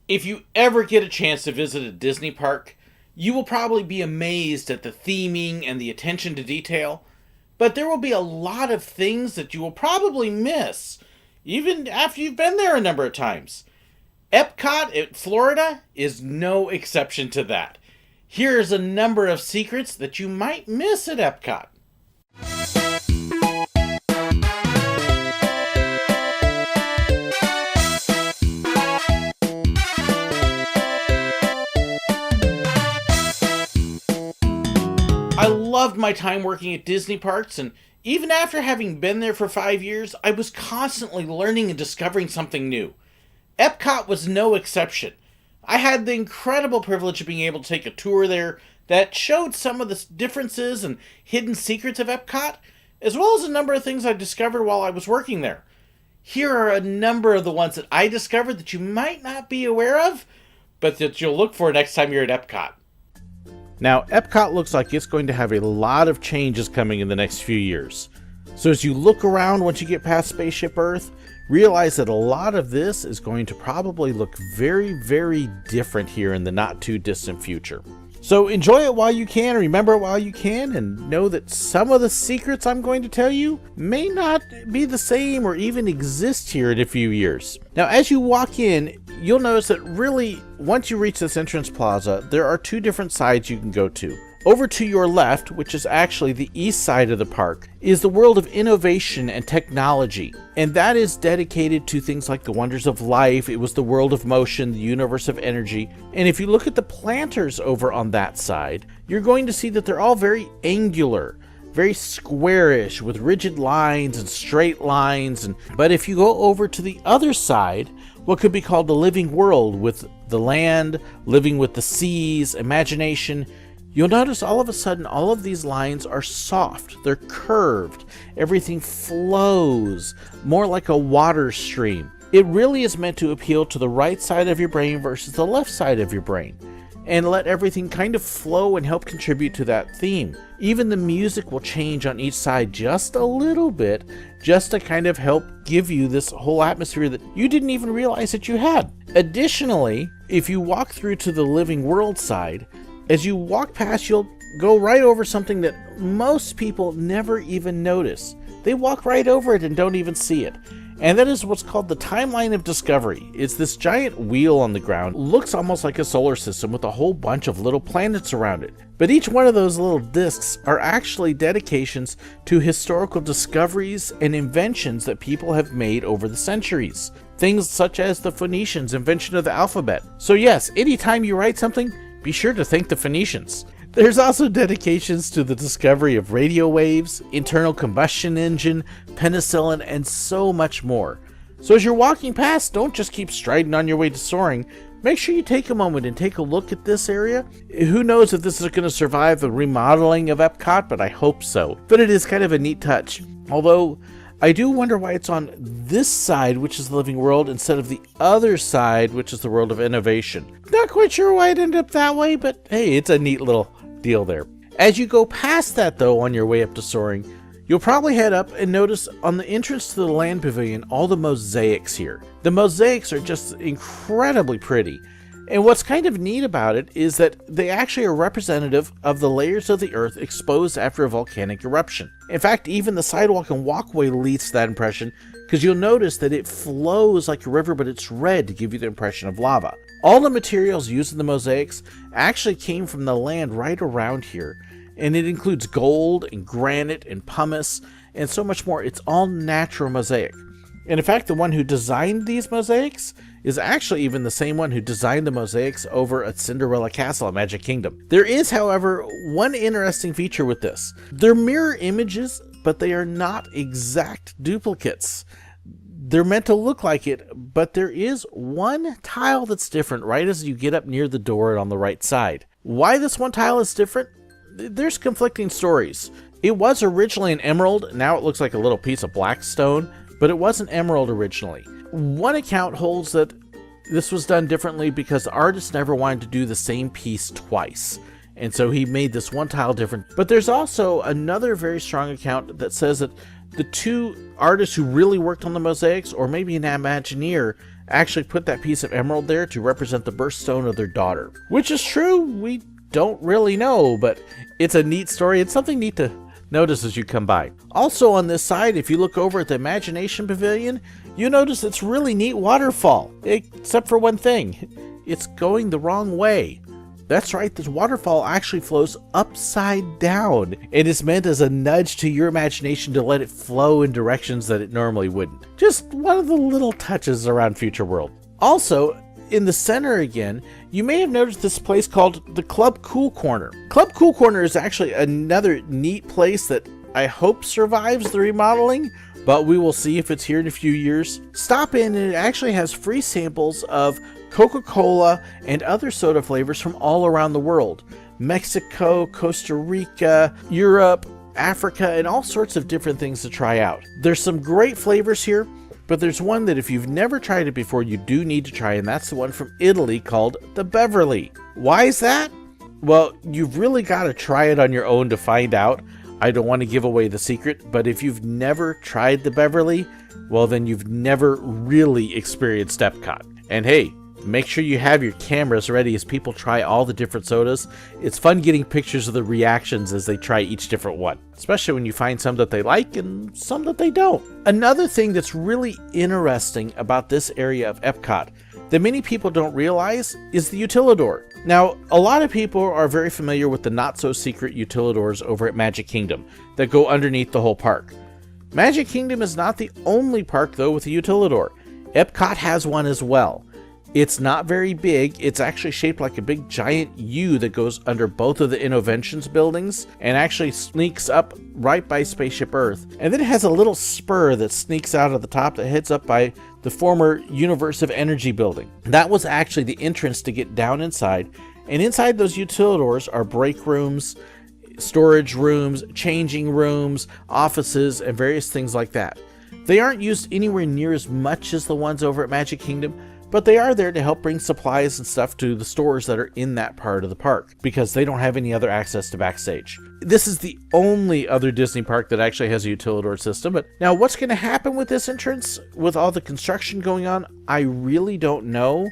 If you ever get a chance to visit a Disney park, you will probably be amazed at the theming and the attention to detail, but there will be a lot of things that you will probably miss, even after you've been there a number of times. Epcot at Florida is no exception to that. Here's a number of secrets that you might miss at Epcot. I loved my time working at Disney parks, and even after having been there for 5 years, I was constantly learning and discovering something new. Epcot was no exception. I had the incredible privilege of being able to take a tour there that showed some of the differences and hidden secrets of Epcot, as well as a number of things I discovered while I was working there. Here are a number of the ones that I discovered that you might not be aware of, but that you'll look for next time you're at Epcot. Now, Epcot looks like it's going to have a lot of changes coming in the next few years. So as you look around once you get past Spaceship Earth, realize that a lot of this is going to probably look very, very different here in the not too distant future. So enjoy it while you can, remember it while you can, and know that some of the secrets I'm going to tell you may not be the same or even exist here in a few years. Now, as you walk in, you'll notice that really, once you reach this entrance plaza, there are two different sides you can go to. Over to your left, which is actually the east side of the park, is the world of innovation and technology. And that is dedicated to things like the wonders of life. It was the world of motion, the universe of energy. And if you look at the planters over on that side, you're going to see that they're all very angular, very squarish with rigid lines and straight lines. But if you go over to the other side, what could be called the living world, with the land, living with the seas, imagination, you'll notice all of a sudden all of these lines are soft, they're curved, everything flows more like a water stream. It really is meant to appeal to the right side of your brain versus the left side of your brain, and let everything kind of flow and help contribute to that theme. Even the music will change on each side just a little bit, just to kind of help give you this whole atmosphere that you didn't even realize that you had. Additionally, if you walk through to the living world side, as you walk past, you'll go right over something that most people never even notice. They walk right over it and don't even see it. And that is what's called the Timeline of Discovery. It's this giant wheel on the ground. Looks almost like a solar system with a whole bunch of little planets around it. But each one of those little discs are actually dedications to historical discoveries and inventions that people have made over the centuries. Things such as the Phoenicians' invention of the alphabet. So yes, anytime you write something, be sure to thank the Phoenicians. There's also dedications to the discovery of radio waves, internal combustion engine, penicillin, and so much more. So as you're walking past, don't just keep striding on your way to soaring. Make sure you take a moment and take a look at this area. Who knows if this is going to survive the remodeling of Epcot, but I hope so. But it is kind of a neat touch. Although, I do wonder why it's on this side, which is the living world, instead of the other side, which is the world of innovation. Not quite sure why it ended up that way, but hey, it's a neat little deal there. As you go past that, though, on your way up to soaring, you'll probably head up and notice on the entrance to the land pavilion all the mosaics here. The mosaics are just incredibly pretty. And what's kind of neat about it is that they actually are representative of the layers of the earth exposed after a volcanic eruption. In fact, even the sidewalk and walkway leads to that impression, because you'll notice that it flows like a river, but it's red to give you the impression of lava. All the materials used in the mosaics actually came from the land right around here, and it includes gold and granite and pumice and so much more. It's all natural mosaic. And in fact, the one who designed these mosaics is actually even the same one who designed the mosaics over at Cinderella Castle at Magic Kingdom. There is, however, one interesting feature with this. They're mirror images, but they are not exact duplicates. They're meant to look like it, but there is one tile that's different right as you get up near the door on the right side. Why this one tile is different? There's conflicting stories. It was originally an emerald, now it looks like a little piece of black stone, but it was an emerald originally. One account holds that this was done differently because the artist never wanted to do the same piece twice, and so he made this one tile different. But there's also another very strong account that says that the two artists who really worked on the mosaics, or maybe an Imagineer, actually put that piece of emerald there to represent the birthstone of their daughter. Which is true, we don't really know, but it's a neat story. It's something neat to notice as you come by. Also on this side, if you look over at the Imagination Pavilion, you notice it's really neat waterfall, except for one thing. It's going the wrong way. That's right, this waterfall actually flows upside down and is meant as a nudge to your imagination to let it flow in directions that it normally wouldn't. Just one of the little touches around Future World. Also, in the center again, you may have noticed this place called the Club Cool Corner. Club Cool Corner is actually another neat place that I hope survives the remodeling, but we will see if it's here in a few years. Stop in and it actually has free samples of Coca-Cola and other soda flavors from all around the world. Mexico, Costa Rica, Europe, Africa, and all sorts of different things to try out. There's some great flavors here, but there's one that if you've never tried it before, you do need to try, and that's the one from Italy called the Beverly. Why is that? Well, you've really got to try it on your own to find out. I don't want to give away the secret, but if you've never tried the Beverly, well then you've never really experienced Epcot. And hey, make sure you have your cameras ready as people try all the different sodas. It's fun getting pictures of the reactions as they try each different one, especially when you find some that they like and some that they don't. Another thing that's really interesting about this area of Epcot that many people don't realize is the utilidor. Now, a lot of people are very familiar with the not-so-secret utilidors over at Magic Kingdom that go underneath the whole park. Magic Kingdom is not the only park, though, with a utilidor. Epcot has one as well. It's not very big. It's actually shaped like a big giant U that goes under both of the Innoventions buildings and actually sneaks up right by Spaceship Earth. And then it has a little spur that sneaks out of the top that heads up by the former Universe of Energy building. That was actually the entrance to get down inside. And inside those utilidors are break rooms, storage rooms, changing rooms, offices, and various things like that. They aren't used anywhere near as much as the ones over at Magic Kingdom, but they are there to help bring supplies and stuff to the stores that are in that part of the park because they don't have any other access to backstage. This is the only other Disney park that actually has a utilidor system. But now what's going to happen with this entrance with all the construction going on? I really don't know,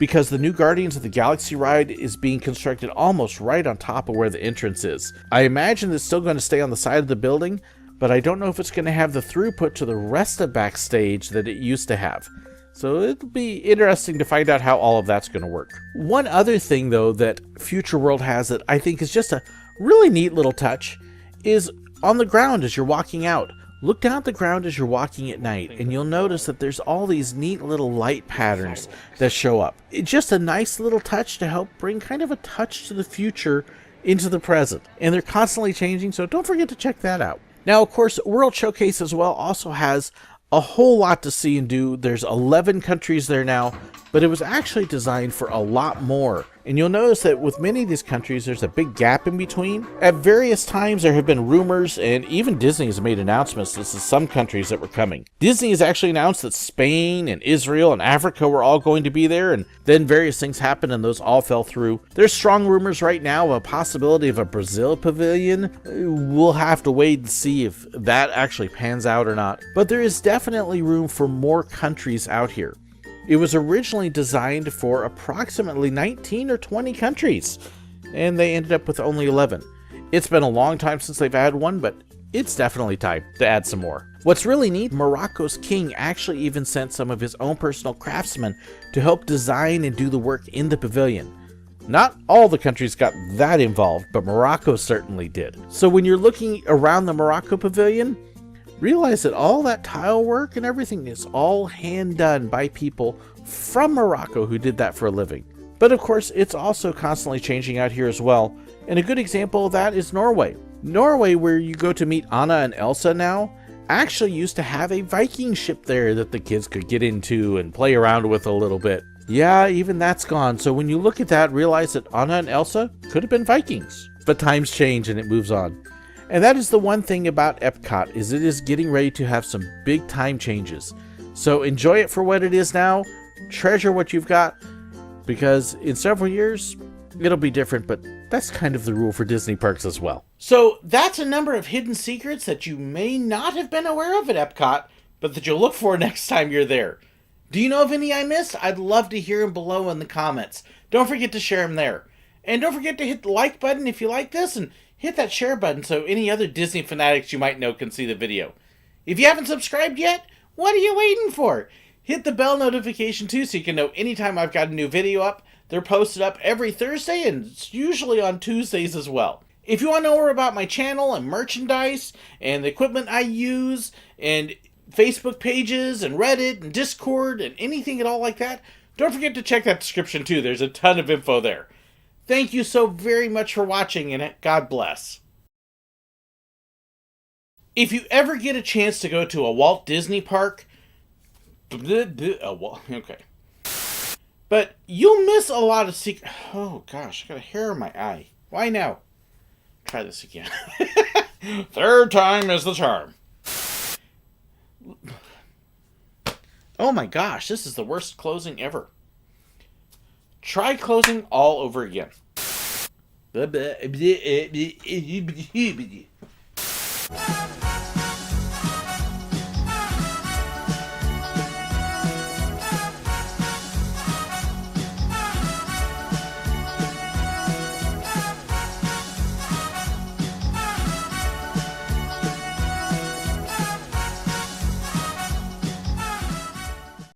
because the new Guardians of the Galaxy ride is being constructed almost right on top of where the entrance is. I imagine it's still going to stay on the side of the building, but I don't know if it's going to have the throughput to the rest of backstage that it used to have. So it'll be interesting to find out how all of that's going to work. One other thing, though, that Future World has that I think is just a really neat little touch is on the ground as you're walking out. Look down at the ground as you're walking at night, and you'll notice that there's all these neat little light patterns that show up. It's just a nice little touch to help bring kind of a touch to the future into the present. And they're constantly changing, so don't forget to check that out. Now, of course, World Showcase as well also has a whole lot to see and do. There's 11 countries there now, but it was actually designed for a lot more. And you'll notice that with many of these countries, there's a big gap in between. At various times, there have been rumors, and even Disney has made announcements as to some countries that were coming. Disney has actually announced that Spain and Israel and Africa were all going to be there, and then various things happened and those all fell through. There's strong rumors right now of a possibility of a Brazil pavilion. We'll have to wait and see if that actually pans out or not. But there is definitely room for more countries out here. It was originally designed for approximately 19 or 20 countries, and they ended up with only 11. It's been a long time since they've had one, but it's definitely time to add some more. What's really neat, Morocco's king actually even sent some of his own personal craftsmen to help design and do the work in the pavilion. Not all the countries got that involved, but Morocco certainly did. So when you're looking around the Morocco pavilion, realize that all that tile work and everything is all hand done by people from Morocco who did that for a living. But of course, it's also constantly changing out here as well. And a good example of that is Norway. Norway, where you go to meet Anna and Elsa now, actually used to have a Viking ship there that the kids could get into and play around with a little bit. Yeah, even that's gone. So when you look at that, realize that Anna and Elsa could have been Vikings. But times change and it moves on. And that is the one thing about Epcot, is it is getting ready to have some big time changes. So enjoy it for what it is now, treasure what you've got, because in several years, it'll be different, but that's kind of the rule for Disney parks as well. So that's a number of hidden secrets that you may not have been aware of at Epcot, but that you'll look for next time you're there. Do you know of any I missed? I'd love to hear them below in the comments. Don't forget to share them there. And don't forget to hit the like button if you like this, and hit that share button so any other Disney fanatics you might know can see the video. If you haven't subscribed yet, what are you waiting for? Hit the bell notification too so you can know anytime I've got a new video up. They're posted up every Thursday and it's usually on Tuesdays as well. If you want to know more about my channel and merchandise and the equipment I use and Facebook pages and Reddit and Discord and anything at all like that, don't forget to check that description too. There's a ton of info there. Thank you so very much for watching, and God bless. If you ever get a chance to go to a Walt Disney Park, okay, but you'll miss a lot of secret. Oh gosh, I got a hair in my eye. Why now? Try this again. Third time is the charm. Oh my gosh, this is the worst closing ever. Try closing all over again.